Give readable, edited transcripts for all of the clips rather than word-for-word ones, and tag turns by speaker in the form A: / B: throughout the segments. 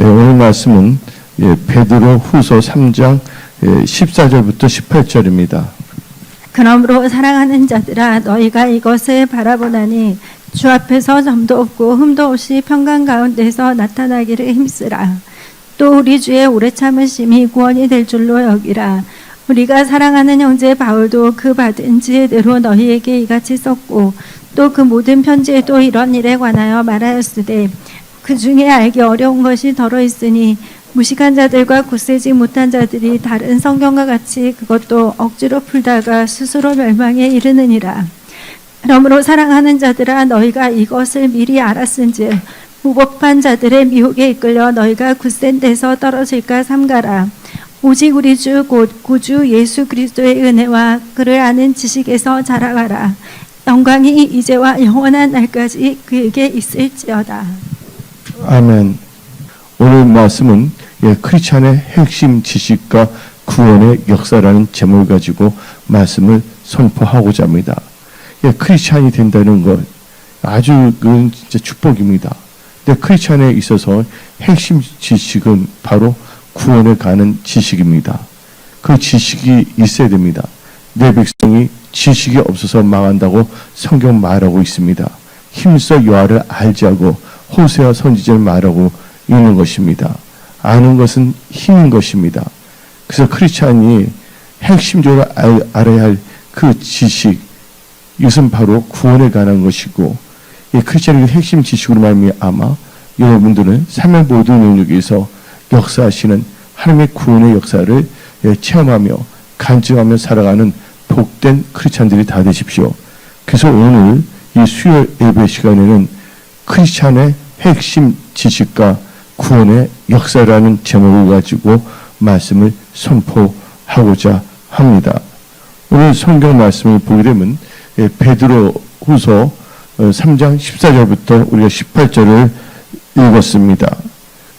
A: 오늘 말씀은 베드로 후서 3장 14절부터 18절입니다.
B: 그러므로 사랑하는 자들아 너희가 이것을 바라보나니 주 앞에서 점도 없고 흠도 없이 평강 가운데서 나타나기를 힘쓰라. 또 우리 주의 오래 참으심이 구원이 될 줄로 여기라. 우리가 사랑하는 형제 바울도 그 받은 지혜대로 너희에게 이같이 썼고 또 그 모든 편지에도 이런 일에 관하여 말하였으되 그 중에 알기 어려운 것이 덜어 있으니 무식한 자들과 굳세지 못한 자들이 다른 성경과 같이 그것도 억지로 풀다가 스스로 멸망에 이르느니라. 그러므로 사랑하는 자들아 너희가 이것을 미리 알았은즉 무법한 자들의 미혹에 이끌려 너희가 굳센 데서 떨어질까 삼가라. 오직 우리 주 곧 구주 예수 그리스도의 은혜와 그를 아는 지식에서 자라가라. 영광이 이제와 영원한 날까지 그에게 있을지어다.
A: 아멘. 오늘 말씀은 크리스찬의 핵심 지식과 구원의 역사라는 제목을 가지고 말씀을 선포하고자 합니다. 크리스찬이 된다는 것 아주 그건 진짜 축복입니다. 근데 크리스찬에 있어서 핵심 지식은 바로 구원에 가는 지식입니다. 그 지식이 있어야 됩니다. 내 백성이 지식이 없어서 망한다고 성경 말하고 있습니다. 힘써 여호와를 알지 하고 호세아 선지자를 말하고 있는 것입니다. 아는 것은 힘인 것입니다. 그래서 크리스찬이 핵심적으로 알아야 할 그 지식, 이것은 바로 구원에 관한 것이고, 이 크리스찬의 핵심 지식으로 말미암아 여러분들은 삶의 모든 영역에서 역사하시는 하나님의 구원의 역사를 체험하며 간증하며 살아가는 복된 크리스찬들이 다 되십시오. 그래서 오늘 이 수요 예배 시간에는 크리스찬의 핵심 지식과 구원의 역사라는 제목을 가지고 말씀을 선포하고자 합니다. 오늘 성경 말씀을 보게 되면 베드로 후서 3장 14절부터 우리가 18절을 읽었습니다.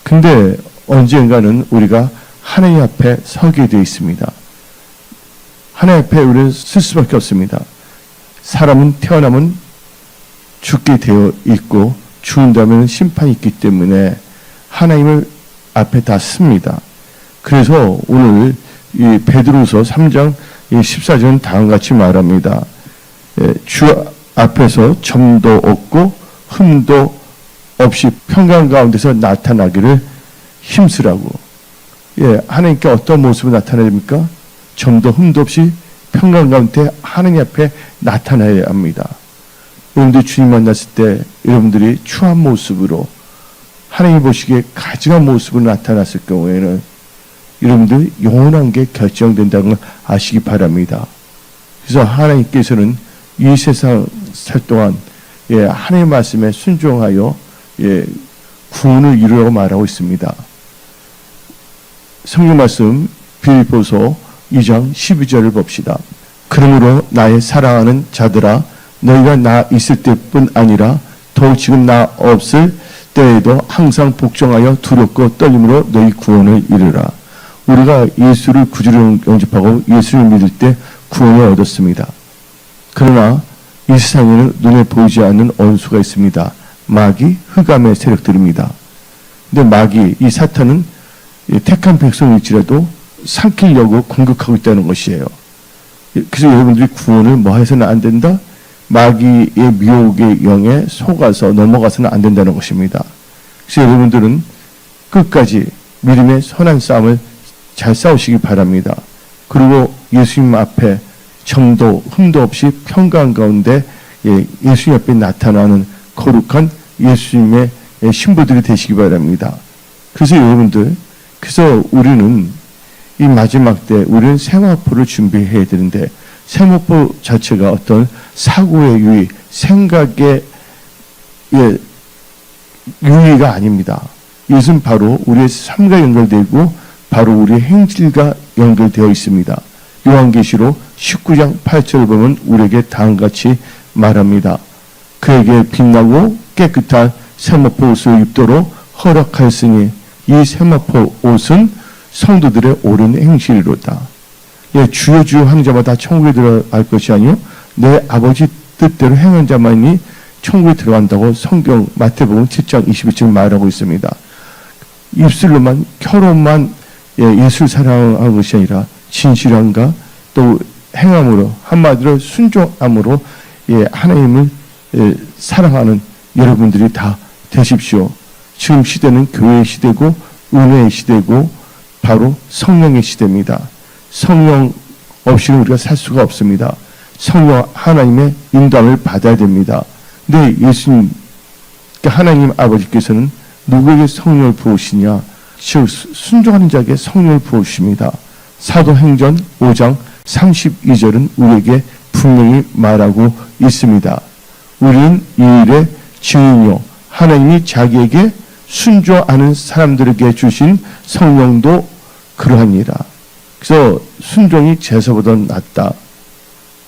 A: 근데 언젠가는 우리가 하나님 앞에 서게 되어 있습니다. 하나님 앞에 우리는 쓸 수밖에 없습니다. 사람은 태어나면 죽게 되어 있고 죽는다면 심판이 있기 때문에 하나님을 앞에 다 씁니다. 그래서 오늘 이 베드로서 3장 14절은 다음과 같이 말합니다. 주 앞에서 점도 없고 흠도 없이 평강 가운데서 나타나기를 힘쓰라고. 하나님께 어떤 모습을 나타내야 됩니까? 점도 흠도 없이 평강 가운데 하나님 앞에 나타나야 합니다. 여러분들이 주님 만났을 때 여러분들이 추한 모습으로 하나님이 보시기에 가증한 모습으로 나타났을 경우에는 여러분들 영원한 게 결정된다는 걸 아시기 바랍니다. 그래서 하나님께서는 이 세상 살 동안 하나님의 말씀에 순종하여 구원을 이루라고 말하고 있습니다. 성경 말씀 빌립보서 2장 12절을 봅시다. 그러므로 나의 사랑하는 자들아 너희가 나 있을 때뿐 아니라 더욱 지금 나 없을 때에도 항상 복종하여 두렵고 떨림으로 너희 구원을 이루라. 우리가 예수를 구주로 영접하고 예수를 믿을 때 구원을 얻었습니다. 그러나 이 세상에는 눈에 보이지 않는 원수가 있습니다. 마귀, 흑암의 세력들입니다. 근데 마귀, 이 사탄은 택한 백성일지라도 삼키려고 공격하고 있다는 것이에요. 그래서 여러분들이 구원을 뭐 해서는 안 된다? 마귀의 미혹의 영에 속아서 넘어가서는 안 된다는 것입니다. 그래서 여러분들은 끝까지 믿음의 선한 싸움을 잘 싸우시기 바랍니다. 그리고 예수님 앞에 점도 흠도 없이 평강 가운데 예수님 앞에 나타나는 거룩한 예수님의 신부들이 되시기 바랍니다. 그래서 여러분들, 그래서 우리는 이 마지막 때 우리는 세마포를 준비해야 되는데 세마포 자체가 어떤 사고의 유의, 생각의 유의가 아닙니다. 이것은 바로 우리의 삶과 연결되고 바로 우리의 행실과 연결되어 있습니다. 요한계시록 19장 8절을 보면 우리에게 다음같이 말합니다. 그에게 빛나고 깨끗한 세마포 옷을 입도록 허락하였으니 이 세마포 옷은 성도들의 옳은 행실이로다. 주여 주여 하는 자마다 천국에 들어갈 것이 아니요 내 아버지 뜻대로 행한 자만이 천국에 들어간다고 성경 마태복음 7장 21절 말하고 있습니다. 입술로만 혀로만 예수를 사랑하는 것이 아니라 진실함과 또 행함으로 한마디로 순종함으로 하나님을 사랑하는 여러분들이 다 되십시오. 지금 시대는 교회의 시대고 은혜의 시대고 바로 성령의 시대입니다. 성령 없이는 우리가 살 수가 없습니다. 성령 하나님의 인도함을 받아야 됩니다. 근데 예수님 하나님 아버지께서는 누구에게 성령을 부으시냐? 즉 순종하는 자에게 성령을 부으십니다. 사도행전 5장 32절은 우리에게 분명히 말하고 있습니다. 우리는 이 일의 증인이요 하나님이 자기에게 순종하는 사람들에게 주신 성령도 그러하니라. 그래서 순종이 제사보다 낫다.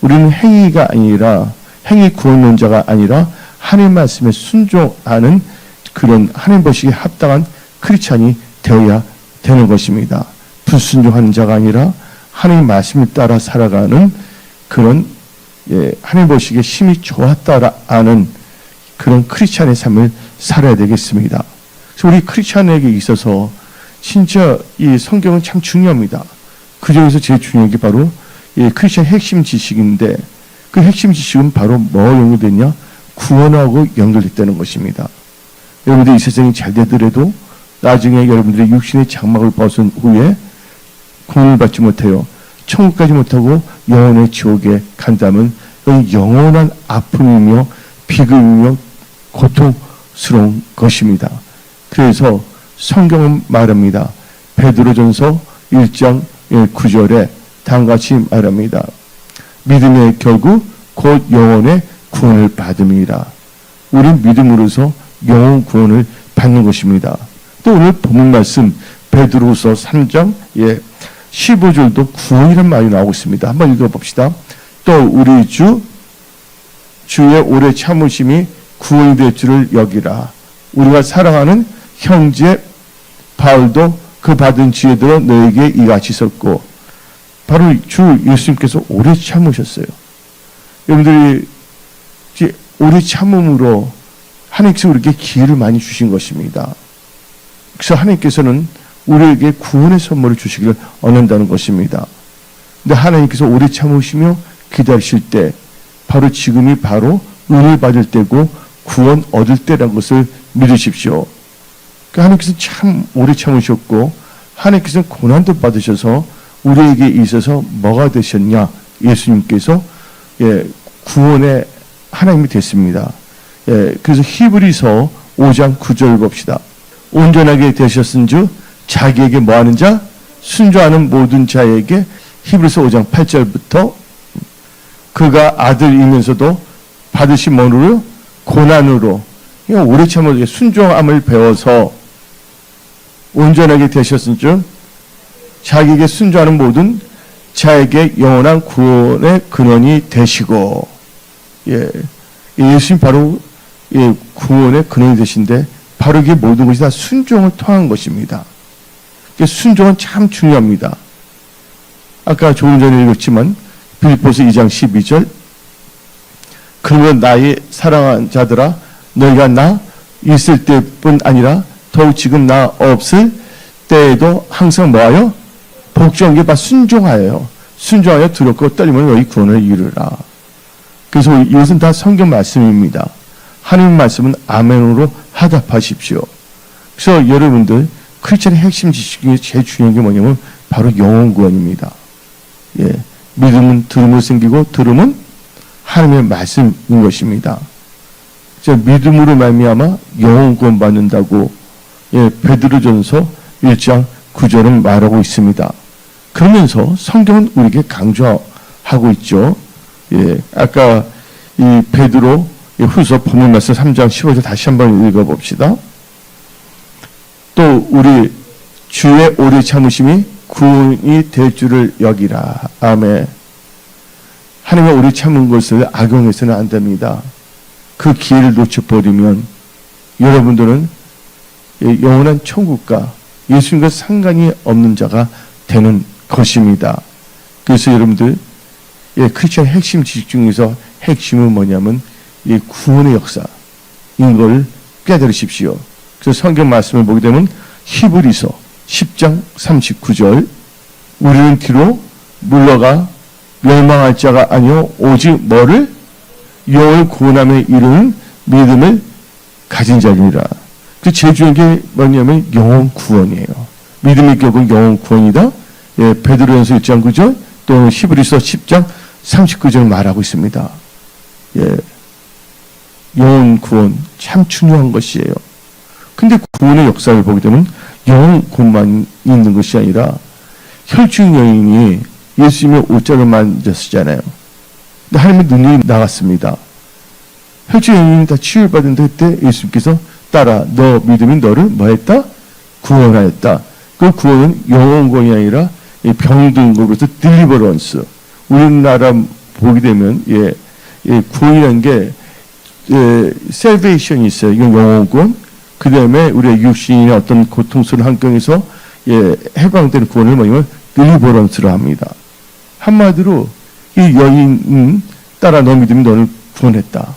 A: 우리는 행위가 아니라 행위 구원론자가 아니라 하나님 말씀에 순종하는 그런 하나님 보시기에 합당한 크리스찬이 되어야 되는 것입니다. 불순종하는 자가 아니라 하나님 말씀을 따라 살아가는 그런 하나님 보시기에 심히 좋았다라는 그런 크리스찬의 삶을 살아야 되겠습니다. 그래서 우리 크리스찬에게 있어서 진짜 이 성경은 참 중요합니다. 그 중에서 제일 중요한 게 바로 크리스찬 핵심 지식인데 그 핵심 지식은 바로 뭐와 연결되냐? 구원하고 연결됐다는 것입니다. 여러분들이 이 세상이 잘 되더라도 나중에 여러분들이 육신의 장막을 벗은 후에 구원을 받지 못해요. 천국 가지 못하고 영원의 지옥에 간다면 영원한 아픔이며 비극이며 고통스러운 것입니다. 그래서 성경은 말합니다. 베드로전서 1장 9절에 다음같이 말합니다. 믿음의 결국 곧 영원의 구원을 받음이라. 우린 믿음으로서 영원 구원을 받는 것입니다. 또 오늘 본문 말씀 베드로후서 3장 15절도 구원이라는 말이 나오고 있습니다. 한번 읽어봅시다. 또 우리 주의 오래 참으심이 구원이 될 줄을 여기라. 우리가 사랑하는 형제 바울도 그 받은 지혜대로 너에게 이같이 썼고 바로 주 예수님께서 오래 참으셨어요. 여러분들이 오래 참음으로 하나님께서 우리에게 기회를 많이 주신 것입니다. 그래서 하나님께서는 우리에게 구원의 선물을 주시기를 원한다는 것입니다. 근데 하나님께서 오래 참으시며 기다리실 때 바로 지금이 바로 은혜를 받을 때고 구원 얻을 때라는 것을 믿으십시오. 하나님께서 참 오래 참으셨고 하나님께서는 고난도 받으셔서 우리에게 있어서 뭐가 되셨냐? 예수님께서 구원의 하나님이 됐습니다. 그래서 히브리서 5장 9절 봅시다. 온전하게 되셨은즉 자기에게 뭐하는 자? 순종하는 모든 자에게 히브리서 5장 8절부터 그가 아들이면서도 받으신 뭐로? 고난으로 오래 참아 순종함을 배워서 온전하게 되셨은즉 자기에게 순종하는 모든 자에게 영원한 구원의 근원이 되시고 예수님 바로 구원의 근원이 되신데 바로 이게 모든 것이 다 순종을 통한 것입니다. 순종은 참 중요합니다. 아까 조금 전에 읽었지만 빌립보서 2장 12절 그러면 나의 사랑하는 자들아 너희가 나 있을 때뿐 아니라 더욱 지금 나 없을 때에도 항상 뭐하여? 복종한 게 다 순종하여 두렵고 떨림을 너희 구원을 이루라. 그래서 이것은 다 성경 말씀입니다. 하나님 말씀은 아멘으로 하답하십시오. 그래서 여러분들 크리스천의 핵심 지식 중에 제일 중요한 게 뭐냐면 바로 영혼 구원입니다. 믿음은 들음으로 생기고 들음은 하나님의 말씀인 것입니다. 믿음으로 말미암아 영혼 구원 받는다고 베드로전서 1장 9절은 말하고 있습니다. 그러면서 성경은 우리에게 강조하고 있죠. 아까 이 베드로 후서 본문 말씀 3장 15절 다시 한번 읽어봅시다. 또 우리 주의 오래 참으심이 구원이 될 줄을 여기라. 아멘. 하나님의 오래 참은 것을 악용해서는 안 됩니다. 그 기회를 놓쳐버리면 여러분들은 영원한 천국과 예수님과 상관이 없는 자가 되는 것입니다. 그래서 여러분들 크리스천 핵심 지식 중에서 핵심은 뭐냐면 이 구원의 역사인 걸 깨달으십시오. 그래서 성경 말씀을 보게 되면 히브리서 10장 39절 우리는 뒤로 물러가 멸망할 자가 아니요 오직 뭐를 영을 구원함에 이르는 믿음을 가진 자니라. 그 제일 중요한 게 뭐냐면 영혼 구원이에요. 믿음이 결국 영혼 구원이다. 예, 베드로전서 1장 9절 또 히브리서 10장 39절 말하고 있습니다. 예, 영혼 구원 참 중요한 것이에요. 근데 구원의 역사를 보게 되면 영혼 구원만 있는 것이 아니라 혈중 여인이 예수님의 옷자를 만졌었잖아요. 근데 하나님의 눈이 나갔습니다. 혈중 여인이 다 치유를 받은데 그때 예수님께서 따라 너 믿음이 너를 뭐했다? 구원하였다. 그 구원은 영혼 구원이 아니라 병든 것으로서 딜리버런스. 우리나라 보게 되면 구원이라는 게 셀베이션이 있어요. 이건 영혼 구원. 그 다음에 우리의 육신이나 어떤 고통스러운 환경에서 해방되는 구원을 뭐냐면 딜리버런스로 합니다. 한마디로 이 여인은 따라 너 믿음이 너를 구원했다.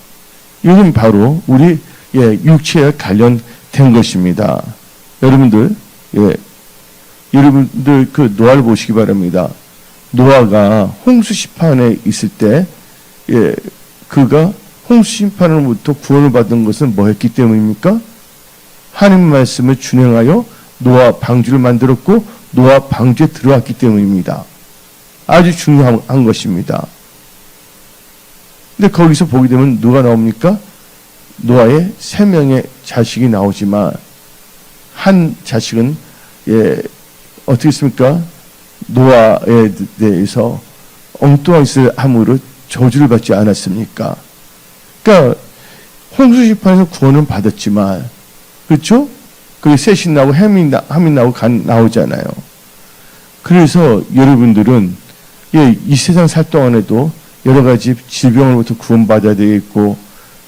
A: 이건 바로 우리 육체에 관련된 것입니다. 여러분들 그 노아를 보시기 바랍니다. 노아가 홍수 심판에 있을 때 그가 홍수 심판으로부터 구원을 받은 것은 뭐 했기 때문입니까? 하나님 말씀을 준행하여 노아 방주를 만들었고 노아 방주에 들어왔기 때문입니다. 아주 중요한 것입니다. 근데 거기서 보게 되면 누가 나옵니까? 노아의 3명의 자식이 나오지만 한 자식은 어떻게 했습니까? 노아에 대해서 엉뚱한 짓을 함으로 저주를 받지 않았습니까? 그러니까 홍수 심판에서 구원은 받았지만 그렇죠? 그게 셋이 나오고 햄이 나오고 나오잖아요. 그래서 여러분들은 이 세상 살 동안에도 여러 가지 질병으로부터 구원받아야 되겠고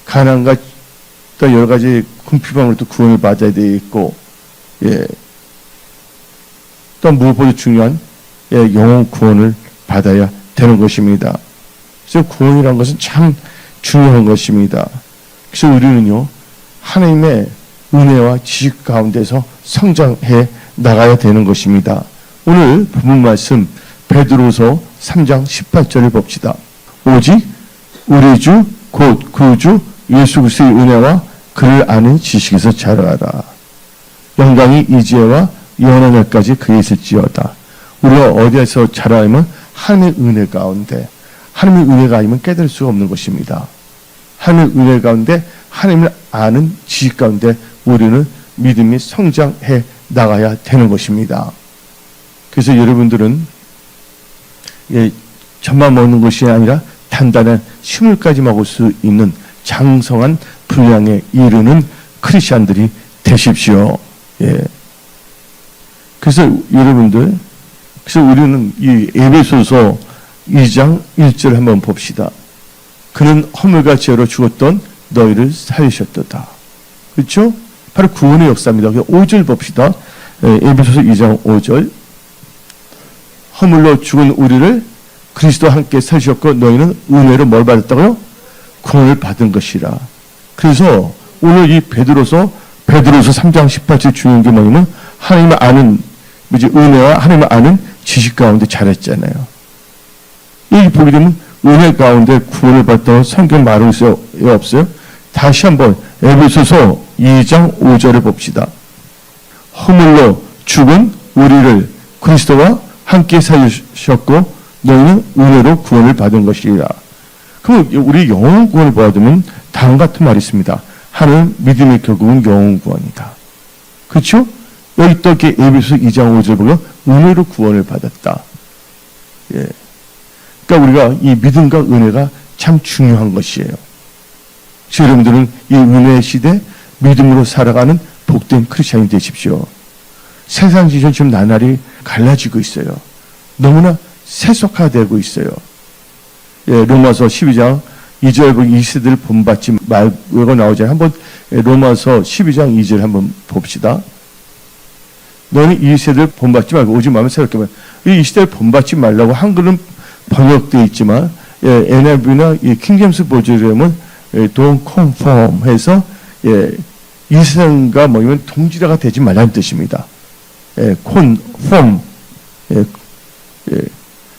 A: 가난과 또 여러 가지 궁핍함으로부터 구원을 받아야 되겠고 또 무엇보다 중요한 영혼 구원을 받아야 되는 것입니다. 그래서 구원이라는 것은 참 중요한 것입니다. 그래서 우리는요 하나님의 은혜와 지식 가운데서 성장해 나가야 되는 것입니다. 오늘 본문 말씀 베드로서 3장 18절을 봅시다. 오직 우리 주 곧 구주 예수 그리스도의 은혜와 그를 아는 지식에서 자라라. 영광이 이제와 영원한 날까지 그에 있을지어다. 우리가 어디에서 자라면 하나님의 은혜 가운데, 하나님의 은혜가 아니면 깨달을 수가 없는 것입니다. 하나님의 은혜 가운데 하나님을 아는 지식 가운데 우리는 믿음이 성장해 나가야 되는 것입니다. 그래서 여러분들은 젖만 먹는 것이 아니라 단단한 식물까지 먹을 수 있는 장성한 분량에 이르는 크리스찬들이 되십시오. 그래서 여러분들, 그래서 우리는 이 에베소서 2장 1절 한번 봅시다. 그는 허물과 죄로 죽었던 너희를 살리셨도다. 그렇죠? 바로 구원의 역사입니다. 5절 봅시다. 에베소서 2장 5절. 허물로 죽은 우리를 그리스도와 함께 살리셨고 너희는 은혜로 뭘 받았다고요? 구원을 받은 것이라. 그래서 오늘 이 베드로서 3장 18절 중요한 게 뭐냐면 하나님을 아는 은혜와 하나님을 아는 지식 가운데 자랐잖아요. 여기 보게 되면 은혜 가운데 구원을 받았다고 성경 말하고 있어요? 없어요? 다시 한번 에베소서 2장 5절을 봅시다. 허물로 죽은 우리를 그리스도와 함께 살리셨고 너희는 은혜로 구원을 받은 것이라. 그럼 우리 영혼 구원을 받으면 다음 같은 말이 있습니다. 하나는 믿음의 결국은 영혼 구원이다. 그렇죠? 여기 또 이렇게 에베소서 2장 5절 보면 은혜로 구원을 받았다. 그러니까 우리가 이 믿음과 은혜가 참 중요한 것이에요. 그래서 여러분들은 이 은혜의 시대 믿음으로 살아가는 복된 크리스찬이 되십시오. 세상 지전 지금 나날이 갈라지고 있어요. 너무나 세속화되고 있어요. 로마서 12장 2절 보면 이 세대를 본받지 말고 나오잖아요. 한번 로마서 12장 2절 한번 봅시다. 너는 이 세대를 본받지 말고 오직 마음에 새롭게 말. 이 시대를 본받지 말라고 한글은 번역되어 있지만 NIV나 이 킹제임스 버전이라면 don't conform 해서 이 세상과 뭐냐면 동질화가 되지 말라는 뜻입니다. 폼,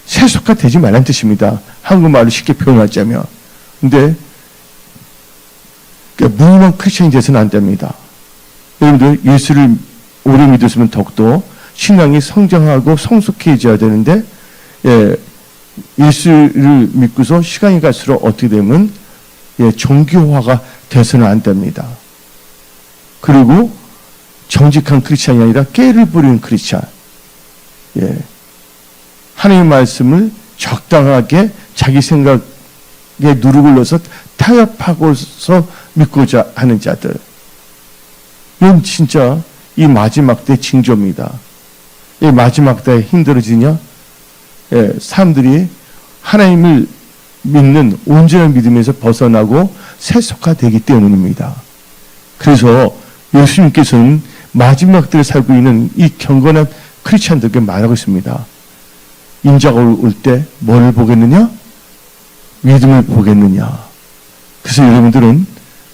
A: 세속화 되지 말라는 뜻입니다. 한국말로 쉽게 표현하자면. 근데 무능한 크리스천이 돼서는 안 됩니다. 여러분들 예수를 오래 믿었으면 더욱더 신앙이 성장하고 성숙해져야 되는데 예수를 믿고서 시간이 갈수록 어떻게 되면 정교화가 돼서는 안 됩니다. 그리고 정직한 크리스찬이 아니라 깨를 부리는 크리스찬. 하나님의 말씀을 적당하게 자기 생각에 누룩을 넣어서 타협하고서 믿고자 하는 자들. 이건 진짜 이 마지막 때 징조입니다. 이 마지막 때에 힘들어지냐? 사람들이 하나님을 믿는 온전한 믿음에서 벗어나고 세속화되기 때문입니다. 그래서 예수님께서는 마지막 때에 살고 있는 이 경건한 크리스찬들에게 말하고 있습니다. 인자가 올 때 뭐를 보겠느냐? 믿음을 보겠느냐? 그래서 여러분들은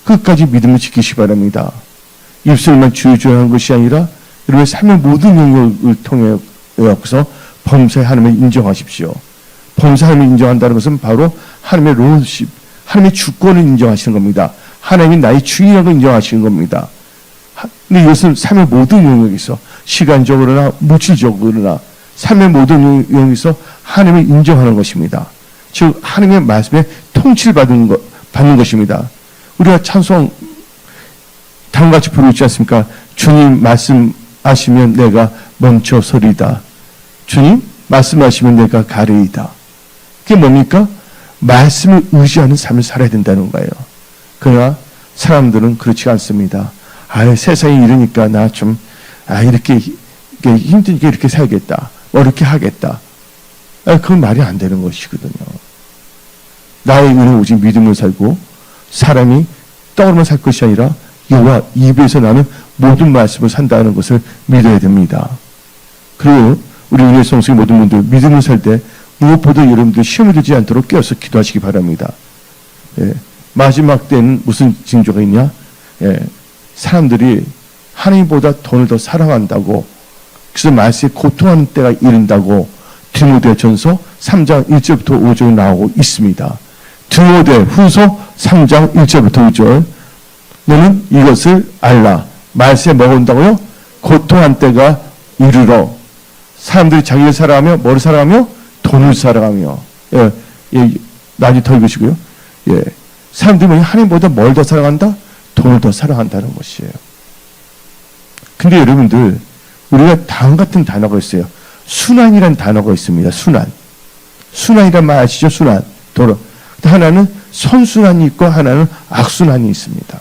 A: 끝까지 믿음을 지키시기 바랍니다. 입술만 주여주여하는 것이 아니라 여러분의 삶의 모든 영역을 통해서 범사에 하나님을 인정하십시오. 범사 하나님을 인정한다는 것은 바로 하나님의 롤십, 하나님의 주권을 인정하시는 겁니다. 하나님이 나의 주인이라고 인정하시는 겁니다. 근데 이것은 삶의 모든 영역에서 시간적으로나 물질적으로나 삶의 모든 영역에서 하나님을 인정하는 것입니다. 즉 하나님의 말씀에 통치를 받는 것입니다. 우리가 찬송 다음같이 부르고 있지 않습니까? 주님 말씀하시면 내가 멈춰서리다. 주님 말씀하시면 내가 가리이다. 그게 뭡니까? 말씀을 의지하는 삶을 살아야 된다는 거예요. 그러나 사람들은 그렇지 않습니다. 세상이 이러니까 나 좀 이렇게 힘드니까 이렇게 살겠다. 이렇게 하겠다. 그건 말이 안 되는 것이거든요. 나의 의는 오직 믿음을 살고 사람이 떡으로만 살 것이 아니라 여호와 입에서 나는 모든 말씀을 산다는 것을 믿어야 됩니다. 그리고 우리 은혜 성수의 모든 분들 믿음을 살 때 무엇보다 여러분들 시험에 들지 않도록 깨어서 기도하시기 바랍니다. 마지막 때는 무슨 징조가 있냐? 사람들이 하나님보다 돈을 더 사랑한다고, 그래서 말씀에 고통하는 때가 이른다고 디모데전서 3장 1절부터 5절 나오고 있습니다. 디모데 후서 3장 1절부터 5절. 너는 이것을 알라. 말씀에 뭐가 온다고요? 고통한 때가 이르러. 사람들이 자기를 사랑하며 뭐를 사랑하며? 돈을 사랑하며. 나중에 더 읽으시고요. 사람들이 하나님보다 뭘 더 사랑한다? 돈을 더 사랑한다는 것이에요. 근데 여러분들 우리가 다음 같은 단어가 있어요. 순환이라는 단어가 있습니다. 순환이란 말 아시죠? 순환. 도로. 하나는 선순환이 있고 하나는 악순환이 있습니다.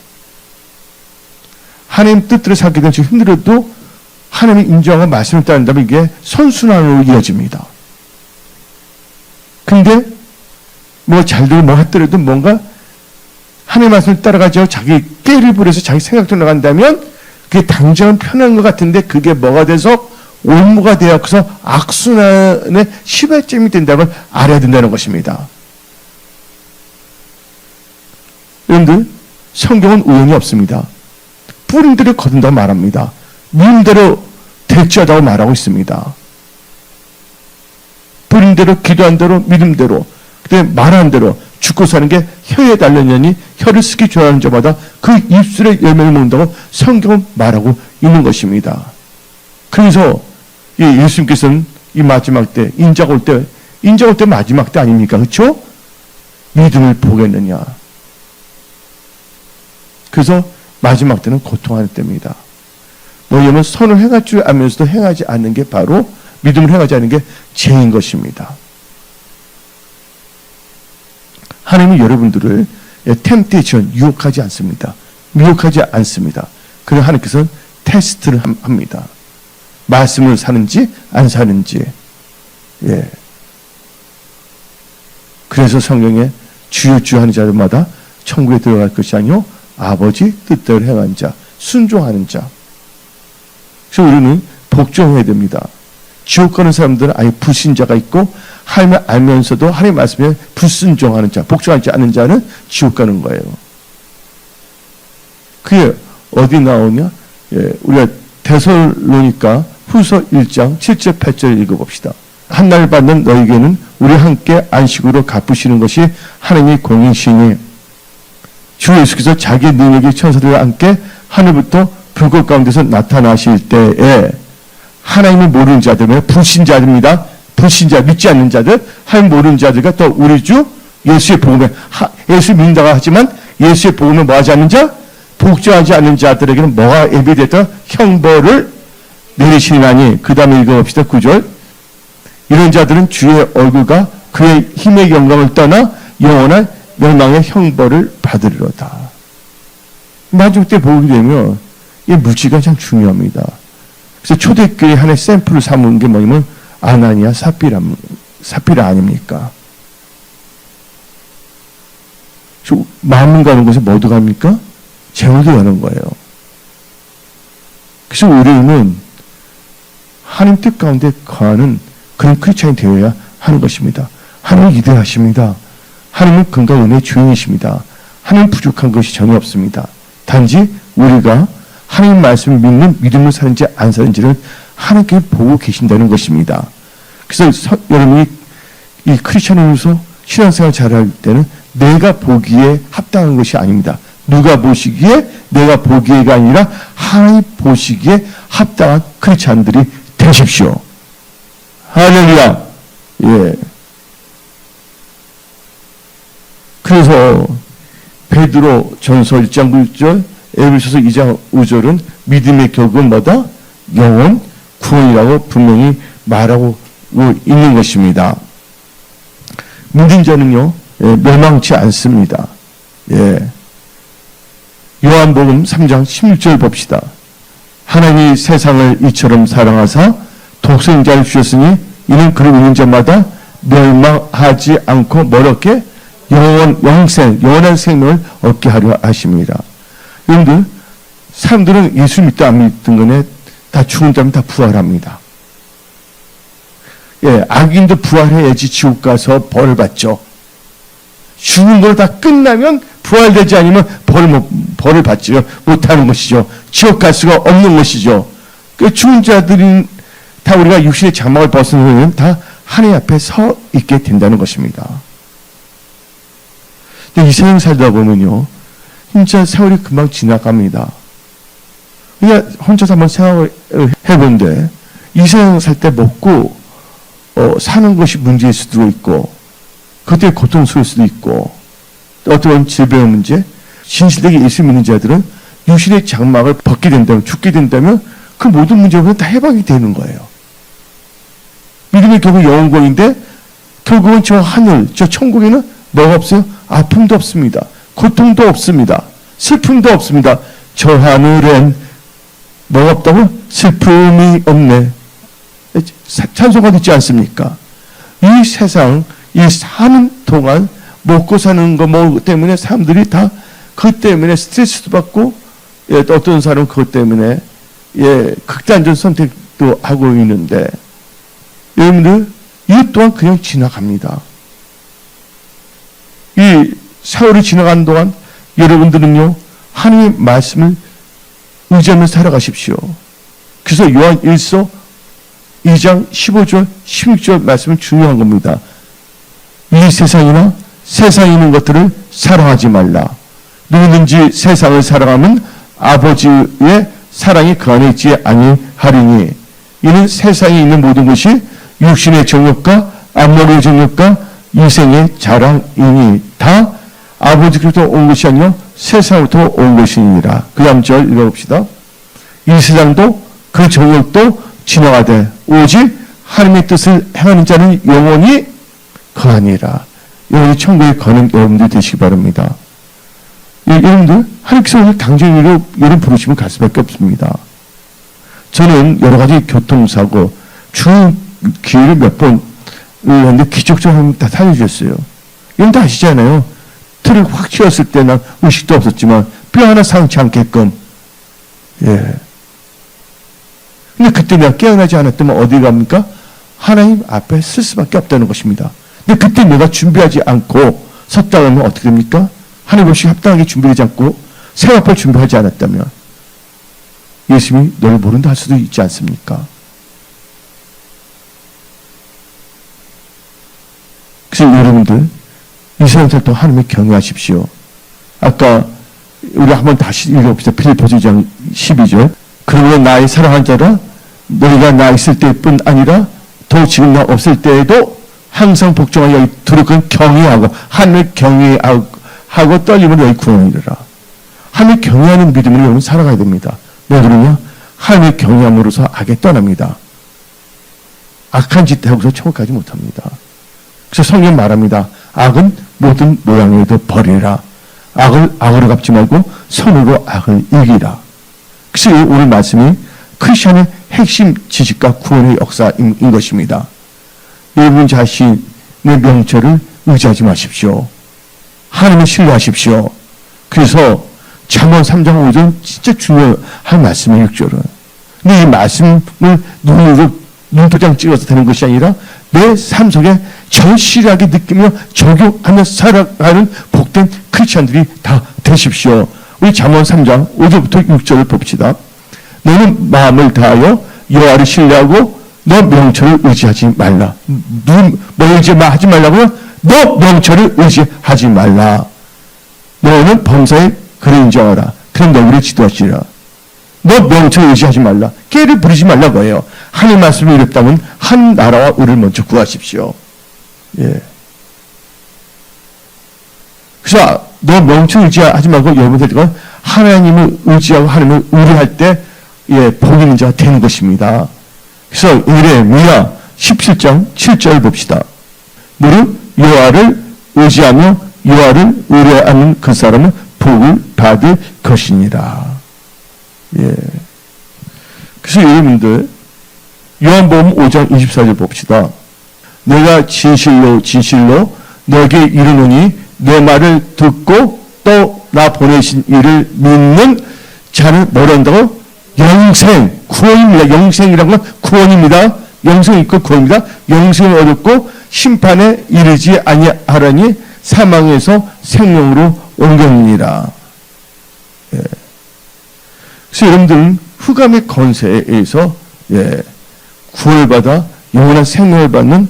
A: 하나님 뜻대로 살게 되면 지금 힘들어도 하나님이 인정하고 말씀을 따른다면 이게 선순환으로 이어집니다. 근데 뭐 잘되고 뭐 했더라도 뭔가 하나님의 말씀을 따라가지 않고 자기 깨를 부려서 자기 생각대로 나간다면 그게 당장은 편한 것 같은데 그게 뭐가 돼서 올무가 되어서 악순환의 시발점이 된다는 걸 알아야 된다는 것입니다. 여러분들 성경은 우연이 없습니다. 뿌린 대로 거둔다고 말합니다. 미운 대로 대처하다고 말하고 있습니다. 뿌린 대로 기도한 대로 믿음 대로 그때 말한 대로 죽고 사는 게 혀에 달렸느니 혀를 쓰기 좋아하는 자마다 그 입술의 열매를 먹는다고 성경은 말하고 있는 것입니다. 그래서 예수님께서는 이 마지막 때 인자가 올 때 마지막 때 아닙니까? 그렇죠? 믿음을 보겠느냐. 그래서 마지막 때는 고통하는 때입니다. 뭐냐면 선을 행할 줄 알면서도 행하지 않는 게 바로 믿음을 행하지 않는 게 죄인 것입니다. 하나님은 여러분들을 템테이션, 유혹하지 않습니다. 미혹하지 않습니다. 그래서 하나님께서는 테스트를 합니다. 말씀을 사는지 안 사는지. 그래서 성경에 주여 주여 하는 자들마다 천국에 들어갈 것이 아니요 아버지 뜻대로 행한 자, 순종하는 자. 그래서 우리는 복종해야 됩니다. 지옥 가는 사람들은 아예 불신자가 있고 하나님을 알면서도 하나님 말씀에 불순종하는 자, 복종하지 않는 자는 지옥 가는 거예요. 그게 어디 나오냐? 예, 우리가 데살로니가 후서 1장 7절 8절 읽어봅시다. 한날 받는 너희에게는 우리 함께 안식으로 갚으시는 것이 하나님의 공의시니 주 예수께서 자기 능력의 천사들과 함께 하늘부터 불꽃 가운데서 나타나실 때에 하나님을 모르는 자들, 불신자들입니다. 불신자, 믿지 않는 자들, 하나님 모르는 자들과 또 우리 주 예수의 복음에 예수 믿는다고 하지만 예수의 복음에 뭐하지 않는 자? 복종하지 않는 자들에게는 뭐가 예비되던 형벌을 내리시나니. 그 다음에 읽어봅시다. 9절. 이런 자들은 주의 얼굴과 그의 힘의 영광을 떠나 영원한 멸망의 형벌을 받으리로다. 마지막 때 보게 되면 이 무지가 참 중요합니다. 그래서 초대교회 하나의 샘플을 삼은 게 뭐냐면 아나니아 삽비라 아닙니까? 마음 가는 곳에 뭐도 갑니까? 재물도 가는 거예요. 그래서 우리는 하나님 뜻 가운데 거하는 그런 크리스찬이 되어야 하는 것입니다. 하나님은 위대하십니다. 하나님은 긍과 은혜의 주인이십니다. 하나님은 부족한 것이 전혀 없습니다. 단지 우리가 하나님 말씀을 믿는 믿음을 사는지 안 사는지를 하나님께 보고 계신다는 것입니다. 그래서 여러분이 이 크리스찬으로서 신앙생활 잘할 때는 내가 보기에 합당한 것이 아닙니다. 누가 보시기에 내가 보기에가 아니라 하나님 보시기에 합당한 크리스찬들이 되십시오. 할렐루야. 예. 그래서 베드로 전서 1장 9절, 에베소서 2장 5절은 믿음의 결국은 뭐다? 영원 구원이라고 분명히 말하고 있는 것입니다. 믿는 자는요, 멸망치 않습니다. 예. 요한복음 3장 16절 봅시다. 하나님이 세상을 이처럼 사랑하사 독생자를 주셨으니 이는 그를 믿는 자마다 멸망하지 않고 멀었게 영원한 생명을 얻게 하려 하십니다. 여러분들, 사람들은 예수 믿다 안 믿든 간에 다 죽은 다음에 다 부활합니다. 예, 악인도 부활해야지 지옥 가서 벌을 받죠. 죽은 걸 다 끝나면 부활되지 않으면 벌을 받지 못하는 것이죠. 지옥 갈 수가 없는 것이죠. 그 죽은 자들이 다 우리가 육신의 장막을 벗으면 다 하나님 앞에 서 있게 된다는 것입니다. 근데 이 세상 살다 보면요, 진짜 세월이 금방 지나갑니다. 그냥 혼자서 한번 생각을 해본데 이 세상 살 때 먹고 사는 것이 문제일 수도 있고 그때 고통스러울 수도 있고 어떤 질병의 문제, 진실되게 예수 믿는 자들은 육신의 장막을 벗게 된다면, 죽게 된다면 그 모든 문제보다 다 해방이 되는 거예요. 믿음이 결국 영원권인데 결국은 저 하늘, 저 천국에는 뭐가 없어요? 아픔도 없습니다. 고통도 없습니다. 슬픔도 없습니다. 저 하늘엔 뭐가 없다고? 슬픔이 없네. 찬송가 듣지 않습니까? 이 세상, 이 사는 동안 먹고 사는 거 뭐 때문에 사람들이 다 그 때문에 스트레스도 받고, 예, 어떤 사람은 그것 때문에, 예, 극단적 선택도 하고 있는데, 여러분들, 이 또한 그냥 지나갑니다. 이 세월이 지나가는 동안 여러분들은요, 하나님의 말씀을 의지하며 살아가십시오. 그래서 요한 1서 2장 15절, 16절 말씀은 중요한 겁니다. 이 세상이나 세상에 있는 것들을 사랑하지 말라. 누구든지 세상을 사랑하면 아버지의 사랑이 그 안에 있지 아니하리니 이는 세상에 있는 모든 것이 육신의 정욕과 안목의 정욕과 이생의 자랑이니 다 아버지께로부터 온 것이 아니요 세상으로부터 온 것이니라. 그 다음 절 읽어봅시다. 이 세상도 그 정욕도 지나가되 오직 하나님의 뜻을 행하는 자는 영원히 거하니라. 영원히 천국에 거는 여러분들 되시기 바랍니다. 여러분들 하나님께서 오늘 당정으로 여러분 부르시면 갈 수밖에 없습니다. 저는 여러 가지 교통사고 주 기회를 몇 번 했는데 기적적으로 다 살려주셨어요. 여러분 다 아시잖아요. 틀을 확 씌웠을 때 난 의식도 없었지만 뼈 하나 상치 않게끔. 예. 근데 그때 내가 깨어나지 않았다면 어디 갑니까? 하나님 앞에 쓸 수밖에 없다는 것입니다. 근데 그때 내가 준비하지 않고 섰다 그러면 어떻게 됩니까? 하나님 없이 합당하게 준비하지 않고 새 앞을 준비하지 않았다면 예수님이 너를 모른다 할 수도 있지 않습니까? 그래서 여러분들 이 세상을 또 하나님을 경외하십시오. 아까 우리 한번 다시 읽어봅시다. 빌립보서 2장 12절. 그러므로 나의 사랑한 자라 너희가 나 있을 때뿐 아니라 더 지금 나 없을 때에도 항상 복종하여 두렵고 경외하고 하나님을 경외하고 떨림을 너희 구원이라. 하나님을 경외하는 믿음으로 여러분 살아가야 됩니다. 왜그러냐? 하나님을 경외함으로써 악에 떠납니다. 악한 짓 하고서 천국 가지 못합니다. 그래서 성경 말합니다. 악은 모든 모양에도 버리라. 악을 악으로 갚지 말고 선으로 악을 이기라. 그래서 오늘 말씀이 크리스천의 핵심 지식과 구원의 역사인 것입니다. 여러분 자신의 명철을 의지하지 마십시오. 하나님을 신뢰하십시오. 그래서 잠언 3장 5절 진짜 중요한 말씀이에요. 6절은. 근데 이 말씀을 눈으로 눈도장 찍어서 되는 것이 아니라 내 삶 속에 절실하게 느끼며 적용하며 살아가는 복된 크리스천들이 다 되십시오. 우리 잠언 3장 5절부터 6절을 봅시다. 너는 마음을 다하여 여호와를 신뢰하고 너 명철을 의지하지 말라. 뭐 의지하지 말라고요? 너 명철을 의지하지 말라. 너는 범사에 그를 인정하라. 그럼 너희를 지도하시리라. 너 명철을 의지하지 말라. 깨를 부리지 말라고 해요. 하나님 말씀이 이랬다면 한 나라와 의를 먼저 구하십시오. 예. 그래서 너 명철을 의지하지 말고 여러분들과 하나님을 의지하고 하나님을 의뢰할 때 복 있는 자가 되는 것입니다. 그래서 예레미야 17장 7절 봅시다. 무릇 여호와를 의지하며 여호와를 의뢰하는 그 사람은 복을 받을 것이니라. 예. 그래서 여러분들 요한복음 5장 24절 봅시다. 내가 진실로 진실로 너에게 이르노니 내 말을 듣고 또 나 보내신 이를 믿는 자는 뭐라 한다고? 영생, 구원입니다. 영생이란 건 구원입니다. 영생이 있고 구원입니다. 영생을 얻었고 심판에 이르지 아니하라니 사망에서 생명으로 옮겼느니라. 예. 그래서 여러분들은 흑암의 권세에 의해서 구원을 받아 영원한 생명을 받는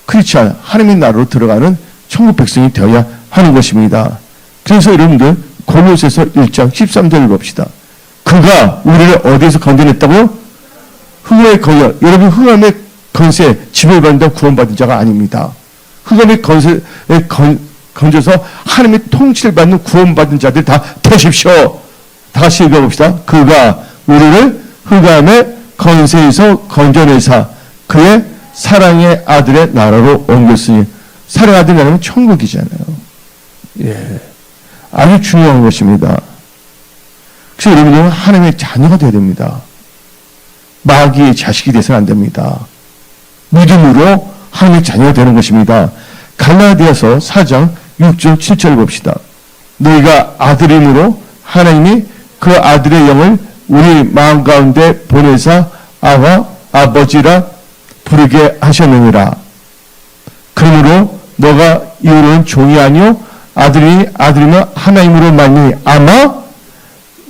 A: 크리스찬, 하나님의 나라로 들어가는 천국 백성이 되어야 하는 것입니다. 그래서 여러분들 골로새서 1장 13절을 봅시다. 그가 우리를 어디에서 건져냈다고요? 흑암의 권세. 여러분 흑암의 권세 지배받는다 구원받은 자가 아닙니다. 흑암의 권세에 건져서 하나님의 통치를 받는 구원받은 자들 다 되십시오. 다시 읽어봅시다. 그가 우리를 흑암의 권세에서 건져내사 그의 사랑의 아들의 나라로 옮겼으니 사랑의 아들의 나라는 천국이잖아요. 예, 아주 중요한 것입니다. 그래서 여러분들은 하나님의 자녀가 되어야 됩니다. 마귀의 자식이 되서는 안 됩니다. 믿음으로 하나님의 자녀가 되는 것입니다. 갈라디아서 4장 6절 7절 봅시다. 너희가 아들임으로 하나님이 그 아들의 영을 우리 마음 가운데 보내사 아와 아버지라 부르게 하셨느니라. 그러므로 너가 이후로는 종이 아니요 아들이면 하나님으로 말미 아마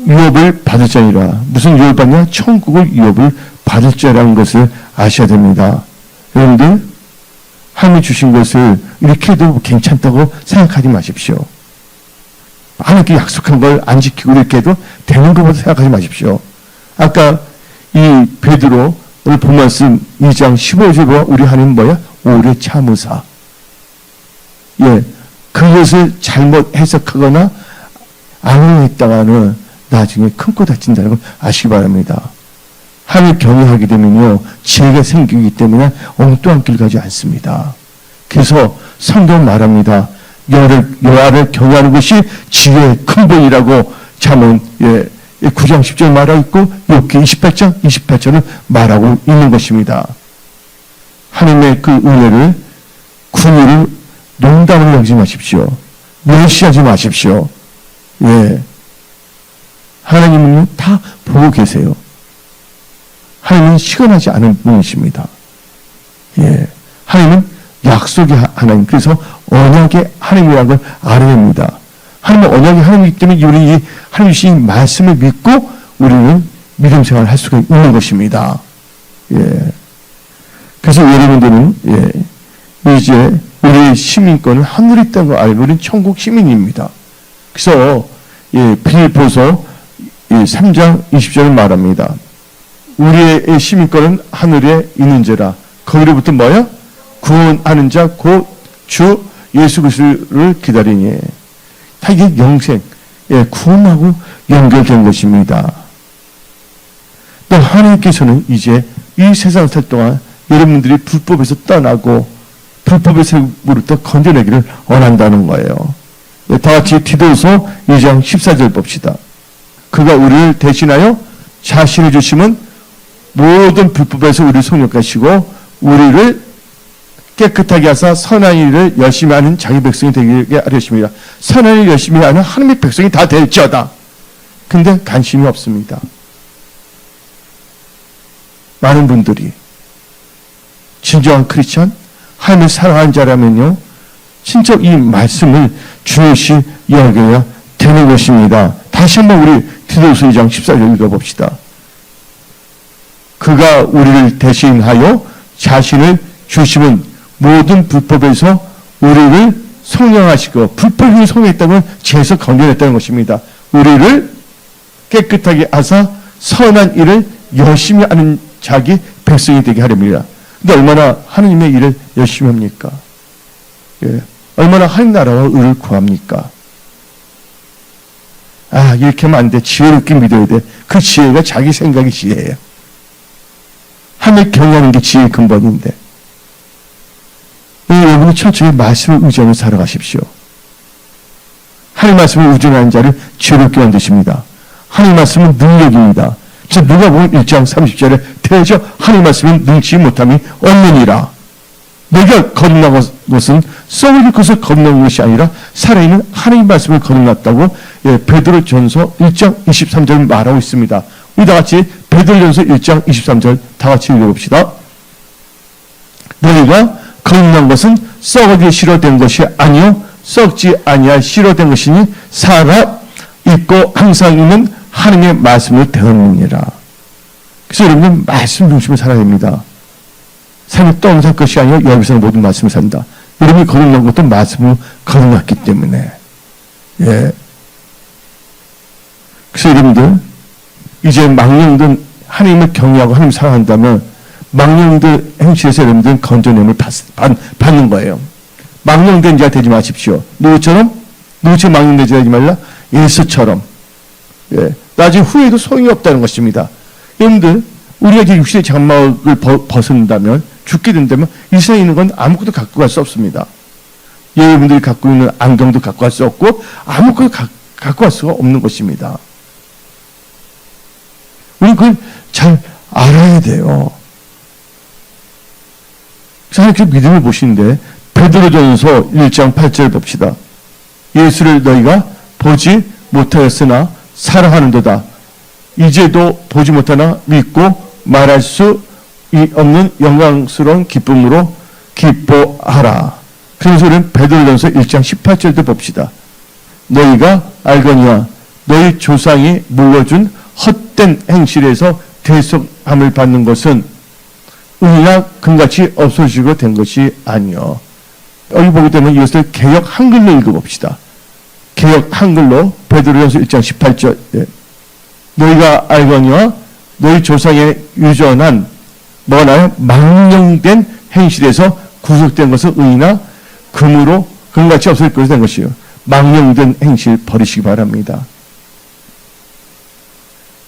A: 유업을 받을 자니라. 무슨 유업을 받냐? 천국을 유업을 받을 자라는 것을 아셔야 됩니다. 여러분들 하나님이 주신 것을 이렇게 해도 괜찮다고 생각하지 마십시오. 하나님께 약속한 걸 안 지키고 이렇게 해도 되는 것보다 생각하지 마십시오. 아까 이 베드로 오늘 본 말씀 2장 15절과 우리 하나님 뭐야? 오래 참으사. 예, 그것을 잘못 해석하거나 안 했다가는 나중에 큰 코 다친다는 걸 아시기 바랍니다. 하나님 경외하게 되면요 지혜가 생기기 때문에 엉뚱한 길 가지 않습니다. 그래서 성경 말합니다. 여호와를 경외하는 것이 지혜의 근본이라고 잠언 9장 10절 말하고 있고 욥기 28장 28절을 말하고 있는 것입니다. 하나님의 그 은혜를 궁유를 농담으로 여기지 마십시오. 멸시하지 마십시오. 예, 하나님은 다 보고 계세요. 하나님은 시간하지 않은 분이십니다. 예, 하나님은 약속의 하나님, 그래서 언약의 하나님이라는 걸 알아야 합니다. 하나님은 언약의 하나님이기 때문에 우리 이 하나님 주신 말씀을 믿고 우리는 믿음 생활을 할 수가 있는 것입니다. 예. 그래서 여러분들은, 예, 이제 우리의 시민권은 하늘에 있다는 걸 알고 우리는 천국 시민입니다. 그래서, 예, 빌립보서 3장 20절을 말합니다. 우리의 시민권은 하늘에 있는지라. 거기로부터 뭐야? 구원하는 자, 곧 주 예수 그리스도를 기다리니. 다 이게 영생, 예, 구원하고 연결된 것입니다. 또 하나님께서는 이제 이 세상 살 동안 여러분들이 불법에서 떠나고 불법의 세력으로부터 건져내기를 원한다는 거예요. 예, 다 같이 디도서 2장 14절 봅시다. 그가 우리를 대신하여 자신을 주심은 모든 불법에서 우리를 속력하시고 우리를 깨끗하게 하사 선한 일을 열심히 하는 자기 백성이 되게 하려십니다. 선한 일을 열심히 하는 하나님의 백성이 다 될지어다. 근데 관심이 없습니다. 많은 분들이 진정한 크리스천, 하나님을 사랑하는 자라면요, 진짜 이 말씀을 중요시 여겨야 되는 것입니다. 다시 한번 우리 디도서 2장 14절 읽어봅시다. 그가 우리를 대신하여 자신을 주심은 모든 불법에서 우리를 성령하시고, 불법이 성령했다면 죄에서 건져냈다는 것입니다. 우리를 깨끗하게 하사 선한 일을 열심히 하는 자기 백성이 되게 하렵니다. 근데 얼마나 하나님의 일을 열심히 합니까? 예. 얼마나 하나님 나라와 의를 구합니까? 아, 이렇게 하면 안 돼. 지혜롭게 믿어야 돼. 그 지혜가 자기 생각이 지혜예요. 하나님 경외하는 게 지혜의 근본인데. 여러분이 철저히 말씀을 의지하며 살아가십시오. 하나님 말씀을 의존하는 자를 지혜롭게 만드십니다. 하나님 말씀은 능력입니다. 저 누가복음 1장 30절에 대저 하나님 말씀은 능치 못함이 없느니라. 내가 거듭난 것은 썩어질 것을 거듭난 것이 아니라 살아있는 하나님 말씀을 거듭났다고, 예, 베드로전서 1장 23절 말하고 있습니다. 우리 다 같이 베드로전서 1장 23절 다 같이 읽어봅시다. 너희가 거듭난 것은 썩어지 실어된 것이 아니요 썩지 아니할 실어된 것이니 살아 있고 항상 있는 하나님의 말씀을 배웠느니라. 그래서 여러분은 말씀 중심으로 살아야 됩니다. 삶이 떠나살 것이 아니라 여기서는 모든 말씀을 산다. 여러분이 거듭난 것도 말씀으로 거듭났기 때문에. 예. 그래서 여러분들 이제 망령된 하나님을 경외하고 하나님을 사랑한다면 망령된 행실에서 여러분들은 건져냄을 받는 거예요. 망령된 자 되지 마십시오. 누구처럼 망령된 자 되지 말라? 예수처럼. 예. 나중에 후회도 소용이 없다는 것입니다. 여러분들, 우리가 이제 육신의 장막을 벗은다면, 죽게 된다면, 이 세상에 있는 건 아무것도 갖고 갈 수 없습니다. 여러분들이 갖고 있는 안경도 갖고 갈 수 없고, 아무것도 갖고 갈 수가 없는 것입니다. 우리는 그걸 잘 알아야 돼요. 하나님께서 믿음을 보시는데, 베드로전서 1장 8절 봅시다. 예수를 너희가 보지 못하였으나 사랑하는도다. 이제도 보지 못하나 믿고 말할 수 없는 영광스러운 기쁨으로 기뻐하라. 그래서 우리는 베드로전서 1장 18절도 봅시다. 너희가 알거니와 너희 조상이 물려준 헛된 행실에서 대속함을 받는 것은 은이나 금같이 없어지고 된 것이 아니요. 여기 보게 되면 이것을 개역 한글로 읽어봅시다. 개역 한글로 베드로전서 1장 18절. 예. 너희가 알거니와 너희 조상의 유전한 뭐나요? 망령된 행실에서 구속된 것은 의나 금으로 금같이 없어질 것이 된 것이요. 망령된 행실 버리시기 바랍니다.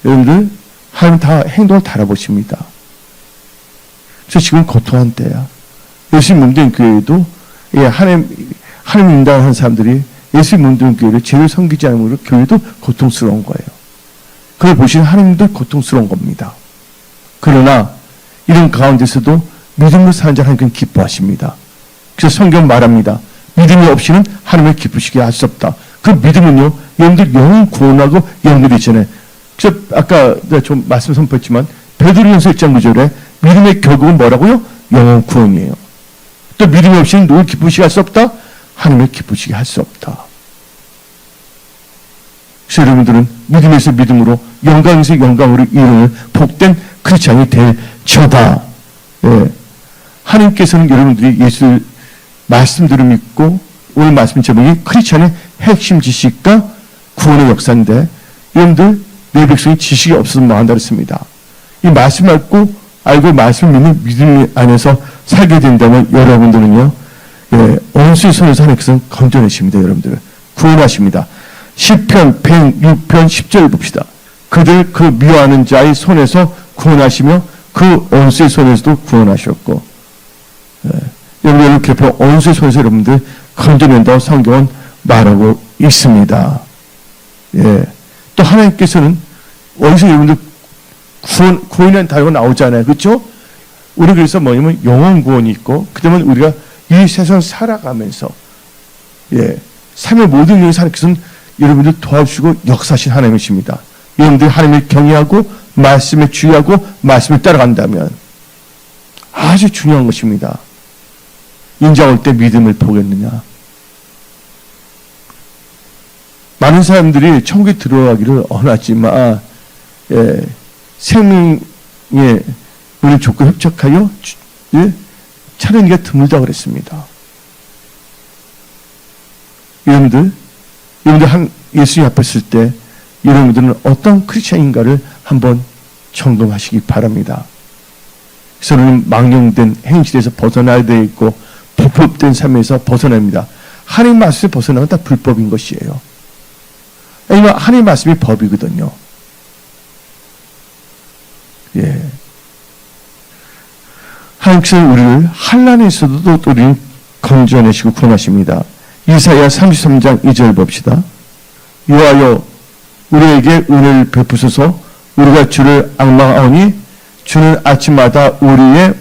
A: 여러분들 하나님 다 행동을 달아보십니다. 저 지금 고통한 때야. 예수님 몸된 교회도, 예, 하나님 인당하는 사람들이 예수님 몸된 교회를 제대로 섬기지 않으므로 교회도 고통스러운 거예요. 그걸 보시는 하나님도 고통스러운 겁니다. 그러나 이런 가운데서도 믿음으로 사는 자 하나님께는 기뻐하십니다. 그래서 성경 말합니다. 믿음이 없이는 하나님을 기쁘시게 할 수 없다. 그 믿음은요, 여러분들 영혼 구원하고 연결이 있잖아요. 그래서 아까 내가 좀 말씀 선포했지만 베드로전서 1장 9절에 믿음의 결국은 뭐라고요? 영혼 구원이에요. 또 믿음이 없이는 누굴 기쁘시게 할 수 없다? 하나님을 기쁘시게 할 수 없다. 그래서 여러분들은 믿음에서 믿음으로 영광에서 영광으로 이루는 복된 크리스찬이 될 저다. 예. 하나님께서는 여러분들이 예수 말씀들을 믿고 오늘 말씀 제목이 크리스찬의 핵심 지식과 구원의 역사인데 여러분들 내 백성이 지식이 없어서 뭐한다 그랬습니다. 이 말씀 알고 말씀을 믿는 믿음 안에서 살게 된다면 여러분들은요, 예, 원수의 손에서 하나님께서는 건져내십니다. 여러분들 구원하십니다. 시편 106편 10절 봅시다. 그들 그 미워하는 자의 손에서 구원하시며 그 원수의 손에서도 구원하셨고, 예, 여러분들 개표 원수의 손에서 여러분들 건져낸다고 성경은 말하고 있습니다. 예, 또 하나님께서는 어디서 여러분들 구원이라는 단어가 나오잖아요. 그렇죠? 우리 그래서 뭐냐면 영혼 구원이 있고, 그다음에 우리가 이 세상 살아가면서 예, 삶의 모든 일을 하나님께서는 여러분들 도와주시고 역사하신 하나님이십니다. 여러분들이 하나님을 경외하고 말씀에 주의하고 말씀을 따라간다면 아주 중요한 것입니다. 인자 올 때 믿음을 보겠느냐. 많은 사람들이 천국에 들어가기를 원하지만 예, 생명의 문을 좁고 협착하여 예, 찾는 게 드물다 그랬습니다. 여러분들 예수님 앞에 있을 때 여러분들은 어떤 크리스찬인가를 한번 점검하시기 바랍니다. 그래서 망령된 행실에서 벗어나야 되고 불법된 삶에서 벗어납니다. 하나님 말씀에 벗어나면 다 불법인 것이에요. 아니면 하나님 말씀이 법이거든요. 예. 하나님께서는 우리를 환난에서도 또 우리를 건져내시고 구원하십니다. 이사야 33장 2절 봅시다. 여호와여 우리에게 은혜를 베푸소서. 우리가 주를 앙망하오니 주는 아침마다 우리의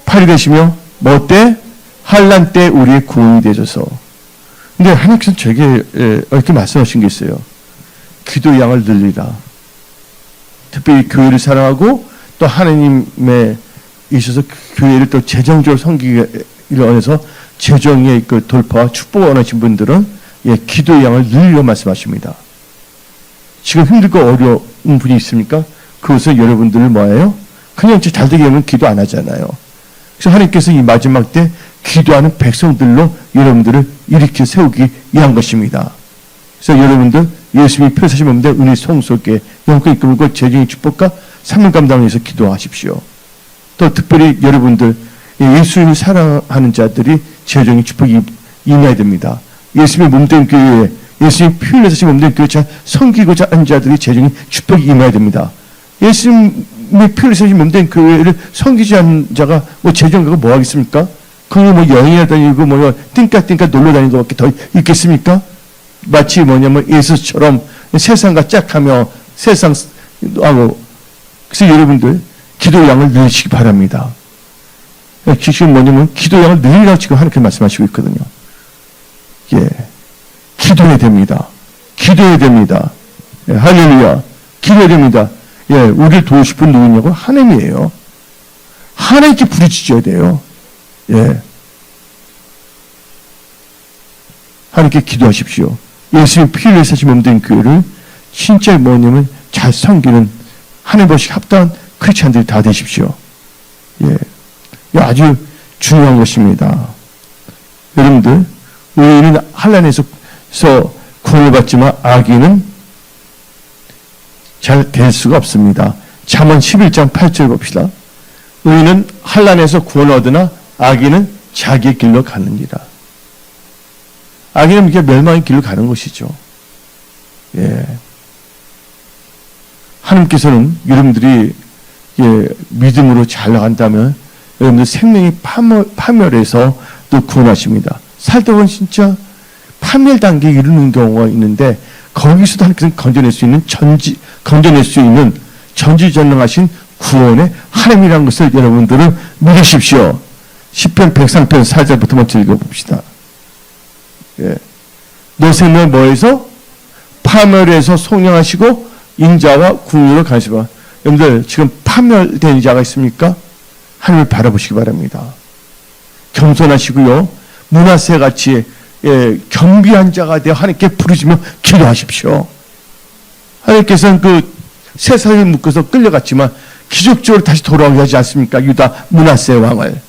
A: 팔이 되시며 뭐 때? 환난 때 우리의 구원이 되셔서. 근데 하나님께서 저에게 이렇게 말씀하신 게 있어요. 기도 양을 늘리라. 특별히 교회를 사랑하고 또 하나님에 있어서 교회를 또 재정적으로 섬기기를 원해서 재정의 그 돌파와 축복을 원하신 분들은 예, 기도의 양을 늘리려 말씀하십니다. 지금 힘들고 어려운 분이 있습니까? 그것을 여러분들을 뭐예요? 그냥 잘 되게 하면 기도 안 하잖아요. 그래서 하나님께서 이 마지막 때 기도하는 백성들로 여러분들을 일으켜 세우기 위한 것입니다. 그래서 여러분들 예수님이 표사신 몸대 은혜 성소께 영광 이끌고 재정의 축복과 삶을 감당하기 위해서 기도하십시오. 또 특별히 여러분들 예수님을 사랑하는 자들이 재정의 축복이 임해야 됩니다. 예수님의 몸된 교회에 예수님이 피 흘려서 몸된 교회 잘 섬기고자 하는 자들이 재정의 축복이 임해야 됩니다. 예수님의 피 흘려서 몸된 교회를 섬기지 않는 자가 뭐 재정가가 뭐 하겠습니까? 그거 뭐 여행이나 다니고 뭐 띵까띵까 놀러 다니는 것밖에 더 있겠습니까? 마치 뭐냐면 예수처럼 세상과 짝하며 세상하고. 그래서 여러분들 기도 양을 늘리시기 바랍니다. 지금 뭐냐면 기도 양을 늘리라고 지금 하나님께 말씀하시고 있거든요. 예, 기도해야 됩니다. 기도해야 됩니다. 예, 할렐루야. 기도해야 됩니다. 예, 우리를 도우실 분 누구냐고? 하나님이에요. 하나님께 부르짖어야 돼요. 예. 하나님께 기도하십시오. 예수님 피 흘려 사신 몸된 교회를 진짜 뭐냐면 잘 섬기는 하나님 보시기 합당한 크리스찬들이 다 되십시오. 예. 아주 중요한 것입니다. 여러분들, 의인은 환난에서 구원을 받지만 악인은 잘 될 수가 없습니다. 잠언 11장 8절 봅시다. 의인은 환난에서 구원을 얻으나 악인은 자기의 길로 가느니라. 악인은 이렇게 멸망의 길로 가는 것이죠. 예. 하나님께서는 여러분들이 예, 믿음으로 잘 나간다면 여러분들 생명이 파멸해서 또 구원하십니다. 살다 보면 진짜 파멸 단계에 이르는 경우가 있는데 거기서도 하나님께서 건져낼 수 있는 전지전능하신 구원의 하나님이라는 것을 여러분들은 믿으십시오. 시편 103편 4절부터 먼저 읽어봅시다. 예. 너 생명을 뭐해서? 파멸해서 속량하시고 인자와 궁유로 가시바. 여러분들 지금 파멸된 자가 있습니까? 하나님을 바라보시기 바랍니다. 겸손하시고요. 문하세같이 예, 겸비한 자가 되어 하나님께 부르짖며 기도하십시오. 하나님께서는 그 세상을 묶어서 끌려갔지만 기적적으로 다시 돌아오게 하지 않습니까? 유다 므낫세 왕을.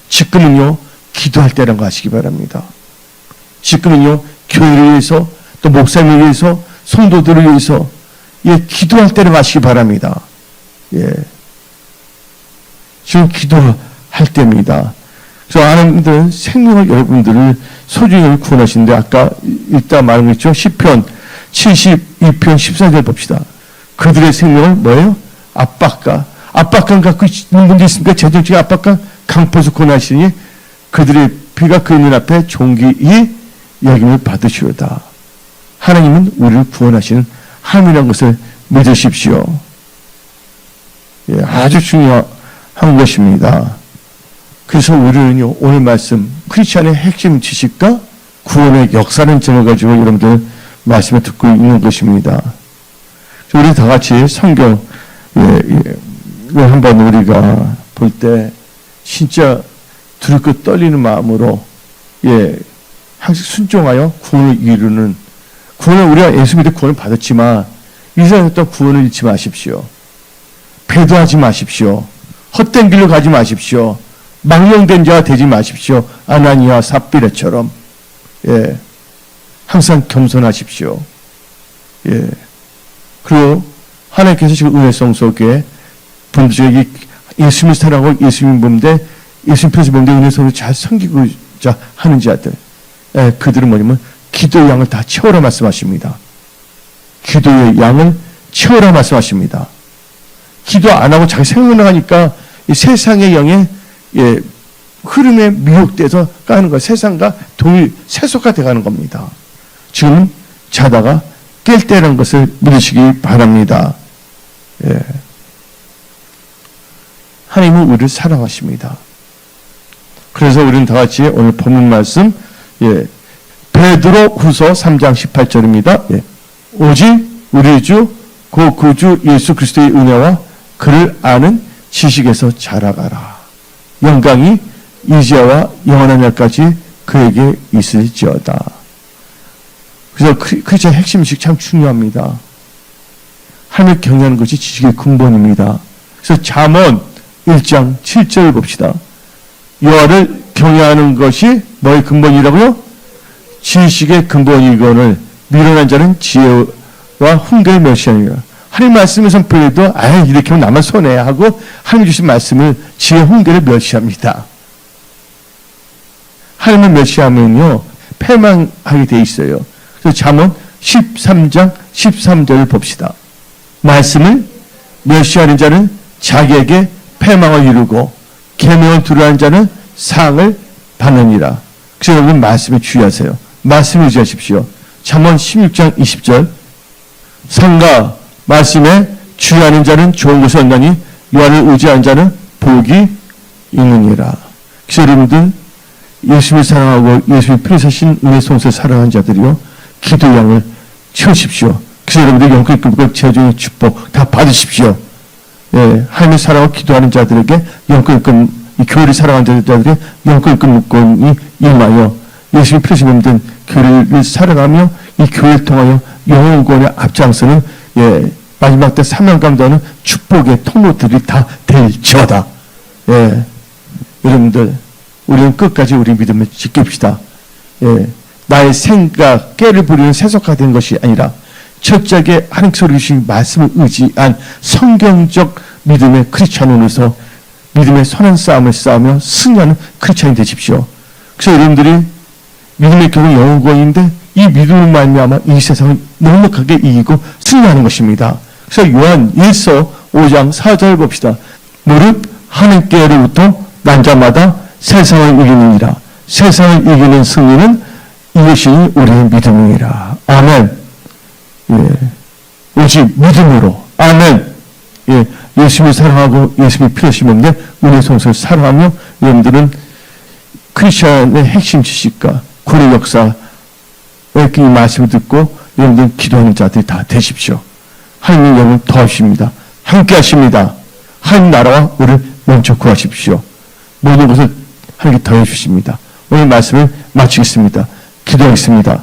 A: 지금은요, 기도할 때라는 거 아시기 바랍니다. 지금은요, 교회를 위해서, 또 목사님을 위해서, 성도들을 위해서, 예, 기도할 때를 아시기 바랍니다. 예. 지금 기도할 때입니다. 그래서 하나님들은 생명을 여러분들을 소중히 구원하시는데, 아까 읽다 말한 거 있죠? 시편 72편 14절 봅시다. 그들의 생명을 뭐예요? 압박감 갖고 있는 분도 있습니까? 재정적인 압박감? 강포수 고난하시니 그들의 피가 그 눈 앞에 존귀히 여김을 받으시오다. 하나님은 우리를 구원하시는 하나님이라는 것을 믿으십시오. 예, 아주 중요한 것입니다. 그래서 우리는요, 오늘 말씀 크리스찬의 핵심 지식과 구원의 역사는 점을 가지고 여러분들 말씀을 듣고 있는 것입니다. 우리 다 같이 성경 한번 우리가 볼 때 진짜 두렵고 떨리는 마음으로 항상 순종하여 구원을 이루는, 구원을 우리가 예수 믿어 구원을 받았지만 이 세상에 또 구원을 잃지 마십시오. 배도하지 마십시오. 헛된 길로 가지 마십시오. 망령된 자가 되지 마십시오. 아나니아 삽비라처럼. 항상 겸손하십시오. 그리고 하나님께서 지금 은혜성 속에 분들에게 예수님을 사랑하고 예수님 보는데, 예수님 편에서 보는데 은혜성을 잘 섬기고자 하는 자들, 그들은 뭐냐면 기도의 양을 다 채워라 말씀하십니다. 기도의 양을 채워라 말씀하십니다. 기도 안 하고 자기 생각을 하니까 이 세상의 영에 흐름에 미혹돼서 가는 거예요. 세상과 동일 세속화 되어가는 겁니다. 지금 자다가 깰 때라는 것을 믿으시기 바랍니다. 하나님은 우리를 사랑하십니다. 그래서 우리는 다 같이 오늘 본문 말씀, 베드로 후서 3장 18절입니다. 오직 우리 주, 그 구주 예수 그리스도의 은혜와 그를 아는 지식에서 자라가라. 영광이 이제와 영원한 날까지 그에게 있을지어다. 그래서 크리스찬 핵심식 참 중요합니다. 하나님을 경외하는 것이 지식의 근본입니다. 그래서 잠언 1장 7절 봅시다. 여호와를 경외하는 것이 뭐의 근본이라고요? 지식의 근본이거늘 미련한 자는 지혜와 훈계를 멸시하느니라. 하나님 말씀을 선포해도 이렇게 하면 나만 손해하고 하나님 주신 말씀을 지혜 훈계를 멸시합니다. 하나님을 멸시하면요 패망하게 돼 있어요. 그래서 잠언 13장 13절을 봅시다. 말씀을 멸시하는 자는 자기에게 패망을 이루고 계명을 두려워하는 자는 상을 받느니라. 그래서 여러분 말씀에 주의하세요. 말씀을 유지하십시오. 잠언 16장 20절 상과 말씀에 주의하는 자는 좋은 것을 얻나니 여호와를 의지하는 자는 복이 있느니라. 그래서 여러분들 예수님을 사랑하고 예수님의 피를 사신 은혜 성소를 사랑하는 자들이요 기도의 양을 채우십시오. 그래서 여러분들 영끌급과 제주의 축복 다 받으십시오. 하나님을 사랑하고 기도하는 자들에게 영끌급, 이 교회를 사랑하는 자들에게 영끌급 물권이 임하여 예수님의 피를 사신 교회를 사랑하며 이 교회를 통하여 영혼구원의 앞장서는 마지막 때 사명감도하는 축복의 통로들이 다 될지어다. 여러분들 우리는 끝까지 우리 믿음을 지킵시다. 나의 생각, 깨를 부리는 세속화된 것이 아니라 철저하게 하나님께서 주신 말씀을 의지한 성경적 믿음의 크리스찬으로서 믿음의 선한 싸움을 싸우며 승리하는 크리스찬이 되십시오. 그래서 여러분들이 믿음의 결국 영혼구원인데 이 믿음을 말미암아 이 세상을 넉넉하게 이기고 승리하는 것입니다. 그래서 요한 1서 5장 4절 봅시다. 무릇 하나님께로부터 난 자마다 세상을 이기느니라. 세상을 이기는 승리는 이것이 우리의 믿음이니라. 아멘. 오직 믿음으로. 아멘. 예수님을 사랑하고 예수님의 피 흘리심에 은혜 성소를 사랑하며 여러분들은 크리스천의 핵심 지식과 구원의 역사 이 말씀을 듣고 여러분들 기도하는 자들이 다 되십시오. 하나님의 영을 더하십니다. 함께 하십니다. 하나님 나라와 우리를 먼저 구하십시오. 모든 것을 하나님께 더해 주십니다. 오늘 말씀을 마치겠습니다. 기도하겠습니다.